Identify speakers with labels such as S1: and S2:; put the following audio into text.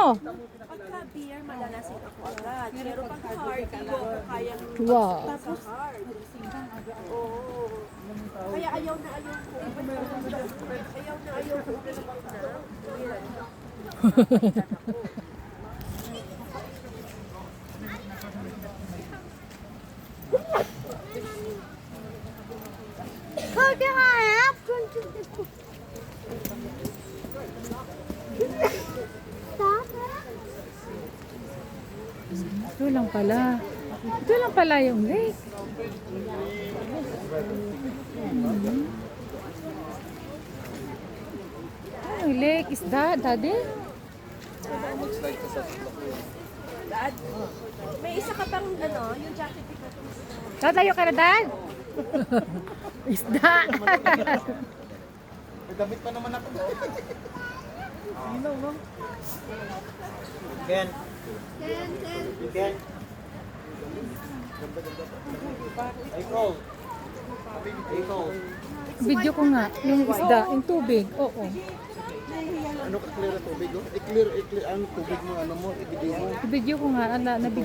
S1: Pagka beer, malalasin ako agad. Pero pag hard, hindi ko kayang
S2: Wow.
S1: tapos hard. Oo. Kaya ayaw na ayaw ko. Ayaw na ayaw ko.
S3: Kaya hanap.
S2: Ito lang pala. Ito lang pala yung lake. Ano lake is that, Daddy?
S1: Dad, may isa ka pang ano, yung jacket ko.
S2: Dad, tayo ka na, Dad? Isda.
S4: May damit pa naman ako. Ken. Ken. April. April.
S2: Video ko nga, yung isda, yung tubig. Oo.
S4: Ano ka clear na tubig? Oh? I-clear ang tubig mo, ano mo, i-video mo.
S2: Video ko nga, na video